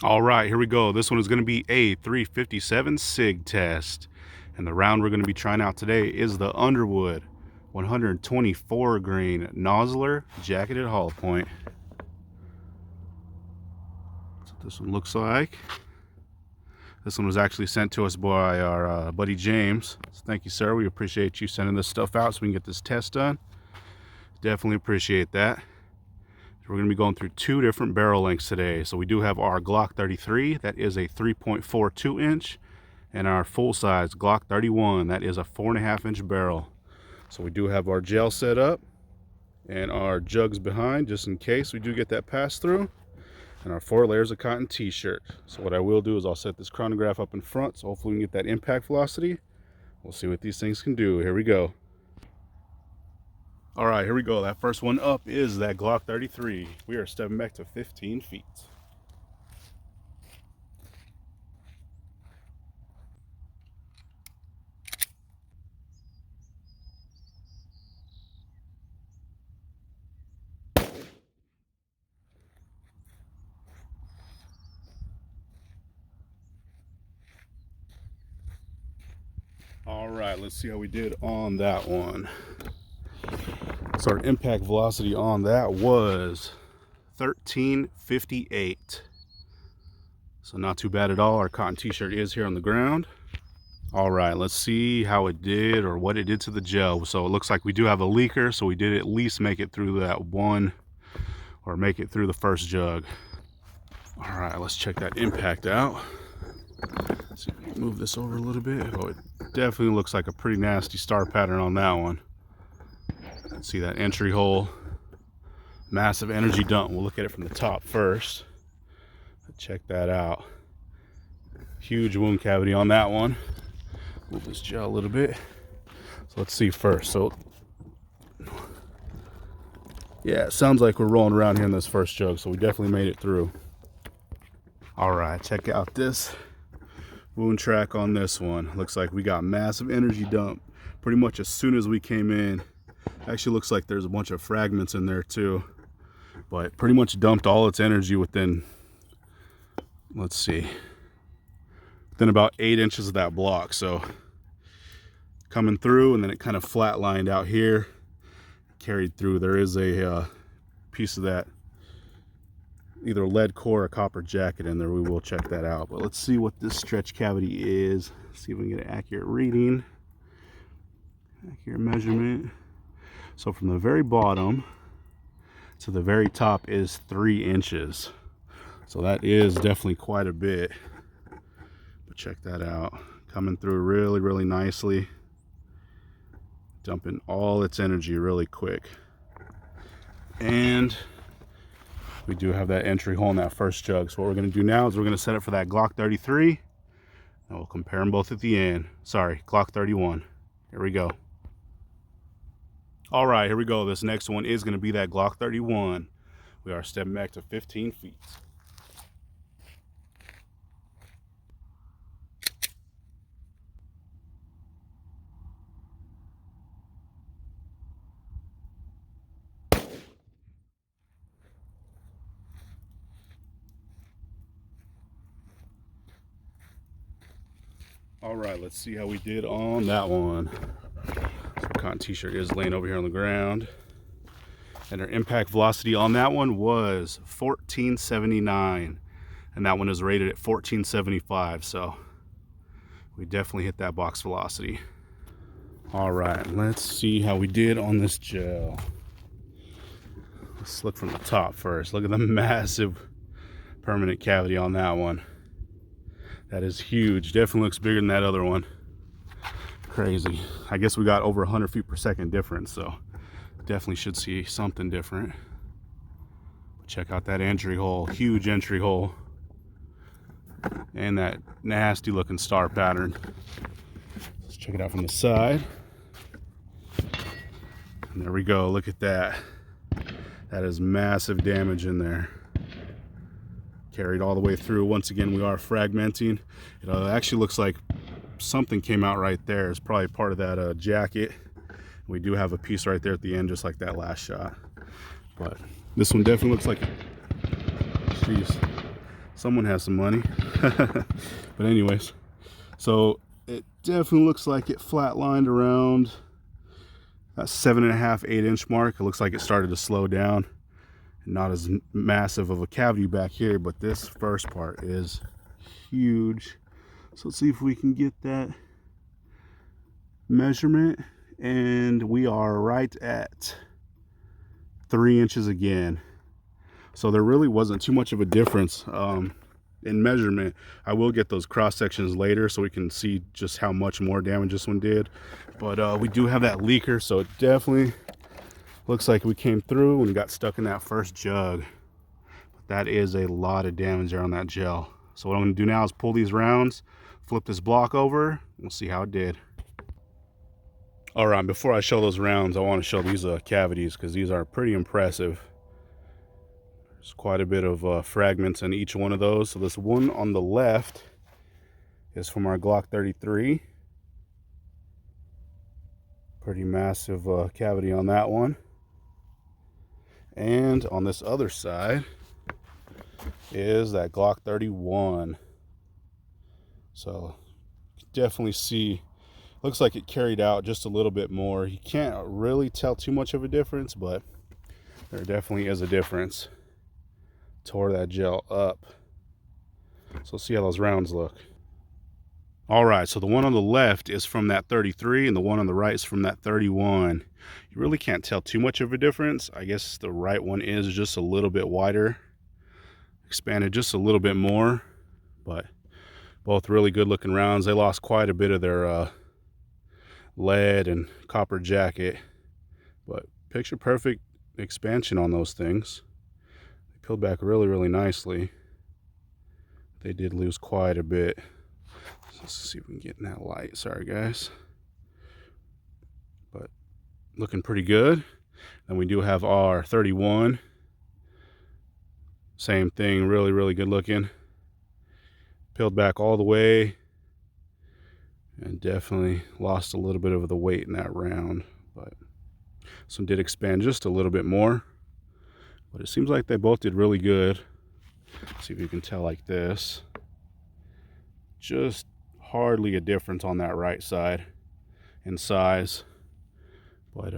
All right, here we go. This one is going to be a 357 SIG test. And the round we're going to be trying out today is the Underwood 124 grain nozzler jacketed hollow point. That's what this one looks like. This one was actually sent to us by our buddy James. So thank you, sir. We appreciate you sending this stuff out so we can get this test done. Definitely appreciate that. We're going to be going through two different barrel lengths today. So we do have our Glock 33, that is a 3.42 inch, and our full size Glock 31, that is a 4.5 inch barrel. So we do have our gel set up and our jugs behind just in case we do get that pass through, and our 4 layers of cotton t-shirt. So what I will do is I'll set this chronograph up in front, so hopefully we can get that impact velocity. We'll see what these things can do. Here we go. All right, here we go. That first one up is that Glock 33. We are stepping back to 15 feet. All right, let's see how we did on that one. So our impact velocity on that was 1358. So not too bad at all. Our cotton t-shirt is here on the ground. All right, let's see how it did or what it did to the gel. So it looks like we do have a leaker, so we did at least make it through that one, or make it through the first jug. All right, let's check that impact out. Let's see if we can move this over a little bit. Oh, it definitely looks like a pretty nasty star pattern on that one. Let's see that entry hole. Massive energy dump. We'll look at it from the top first. Check that out. Huge wound cavity on that one. Move this gel a little bit. So let's see first. So yeah, it sounds like we're rolling around here in this first jug, so we definitely made it through. All right, check out this wound track on this one. Looks like we got massive energy dump pretty much as soon as we came in. Actually looks like there's a bunch of fragments in there too, but pretty much dumped all its energy within, let's see, within about 8 inches of that block. So coming through, and then it kind of flatlined out here, carried through. There is a piece of that either lead core or copper jacket in there. We will check that out, but let's see what this stretch cavity is. See if we can get an accurate reading, accurate measurement. So from the very bottom to the very top is 3 inches. So that is definitely quite a bit. But check that out. Coming through really, really nicely. Dumping all its energy really quick. And we do have that entry hole in that first jug. So what we're going to do now is we're going to set it for that Glock 33. And we'll compare them both at the end. Sorry, Glock 31. Here we go. All right, here we go. This next one is going to be that Glock 31. We are stepping back to 15 feet. All right, let's see how we did on that one. So cotton t-shirt is laying over here on the ground, and our impact velocity on that one was 1479, and that one is rated at 1475. So we definitely hit that box velocity. All right, let's see how we did on this gel. Let's look from the top first. Look at the massive permanent cavity on that one. That is huge. Definitely looks bigger than that other one. Crazy. I guess we got over 100 feet per second difference, so definitely should see something different. Check out that entry hole. Huge entry hole. And that nasty looking star pattern. Let's check it out from the side. And there we go. Look at that. That is massive damage in there. Carried all the way through. Once again, we are fragmenting. It actually looks like something came out right there. It's probably part of that jacket. We do have a piece right there at the end, just like that last shot. But this one definitely looks like, geez, Someone has some money. But anyways, so it definitely looks like it flatlined around that 7.5, 8-inch mark. It looks like it started to slow down. Not as massive of a cavity back here, but this first part is huge. So let's see if we can get that measurement, and we are right at 3 inches again. So there really wasn't too much of a difference in measurement. I will get those cross sections later so we can see just how much more damage this one did, but we do have that leaker, so it definitely looks like we came through and got stuck in that first jug. But that is a lot of damage there on that gel. So what I'm going to do now is pull these rounds, flip this block over, we'll see how it did. All right, before I show those rounds, I want to show these cavities, because these are pretty impressive. There's quite a bit of fragments in each one of those. So this one on the left is from our Glock 33. Pretty massive cavity on that one. And on this other side is that Glock 31. So definitely see, looks like it carried out just a little bit more. You can't really tell too much of a difference, but there definitely is a difference. Tore that gel up. So let's see how those rounds look. All right, so the one on the left is from that 33 and the one on the right is from that 31. You really can't tell too much of a difference. I guess the right one is just a little bit wider, expanded just a little bit more, but both really good looking rounds. They lost quite a bit of their lead and copper jacket, but picture perfect expansion on those things. They peeled back really nicely. They did lose quite a bit. Let's see if we can get in that light. Sorry guys, but looking pretty good. And we do have our 31. Same thing, really good looking. Peeled back all the way, and definitely lost a little bit of the weight in that round. But some did expand just a little bit more. But it seems like they both did really good. Let's see if you can tell like this. Just hardly a difference on that right side in size, but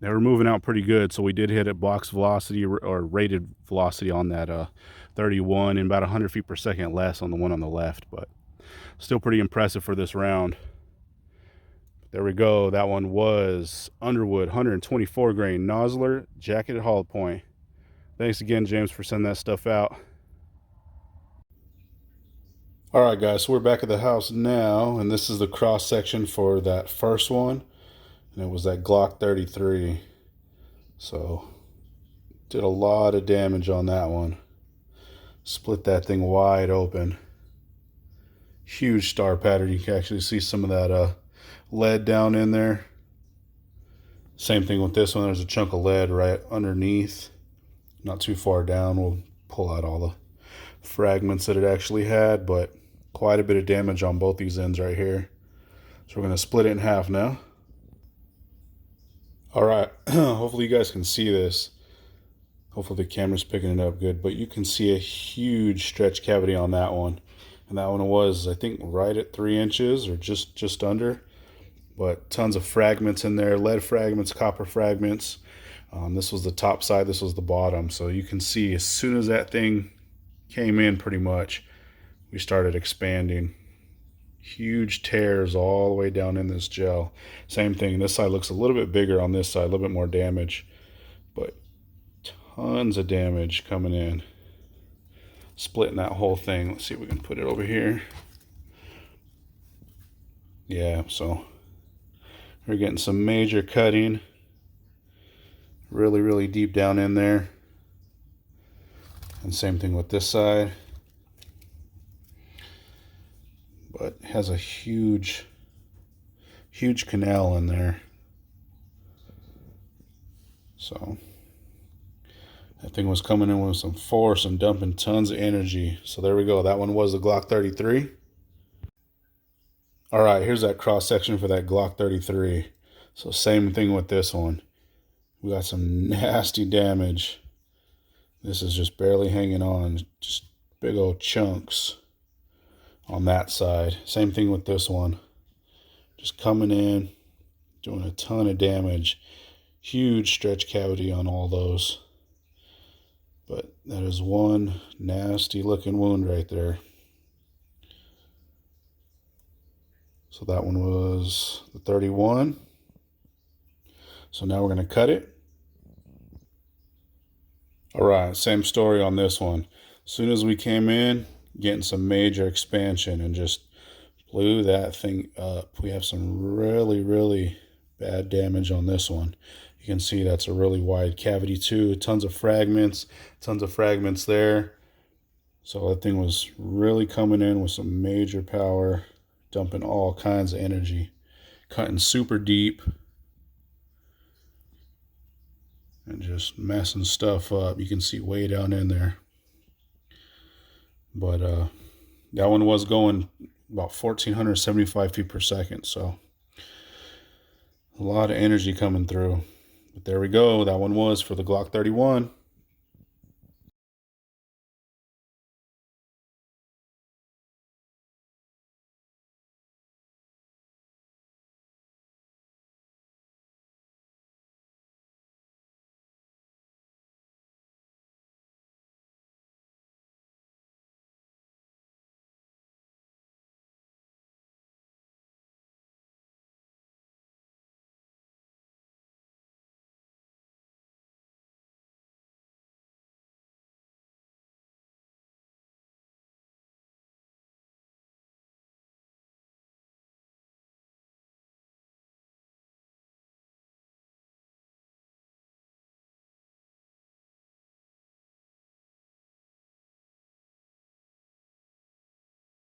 they were moving out pretty good. So we did hit a box velocity or rated velocity on that 31 and about 100 feet per second less on the one on the left, but still pretty impressive for this round. There we go. That one was Underwood 124 grain nozzler jacketed hollow point. Thanks again, James, for sending that stuff out. All right, guys, so we're back at the house now, and this is the cross section for that first one, and it was that Glock 33. So did a lot of damage on that one. Split that thing wide open. Huge star pattern. You can actually see some of that lead down in there. Same thing with this one. There's a chunk of lead right underneath, not too far down. We'll pull out all the fragments that it actually had, but quite a bit of damage on both these ends right here. So we're going to split it in half now. All right, hopefully you guys can see this. Hopefully the camera's picking it up good, but you can see a huge stretch cavity on that one. And that one was, I think, right at 3 inches or just under. But tons of fragments in there, lead fragments, copper fragments. This was the top side, this was the bottom. So you can see as soon as that thing came in, pretty much, we started expanding. Huge tears all the way down in this gel. Same thing, this side looks a little bit bigger on this side, a little bit more damage, but tons of damage coming in. Splitting that whole thing. Let's see if we can put it over here. Yeah, so we're getting some major cutting. Really deep down in there. And same thing with this side. But it has a huge canal in there. So that thing was coming in with some force and dumping tons of energy. So there we go. That one was the Glock 33. All right, here's that cross section for that Glock 33. So same thing with this one. We got some nasty damage. This is just barely hanging on. Just Big old chunks on that side. Same thing with this one. Just coming in, doing a ton of damage. Huge stretch cavity on all those. But that is one nasty looking wound right there. So that one was the 31. So now we're going to cut it. All right, same story on this one. As soon as we came in, getting some major expansion and just blew that thing up. We have some really, really bad damage on this one. You can see that's a really wide cavity too. Tons of fragments there. So that thing was really coming in with some major power, dumping all kinds of energy, cutting super deep, and just messing stuff up. You can see way down in there. But that one was going about 1,475 feet per second, so a lot of energy coming through. But there we go. That one was for the Glock 31.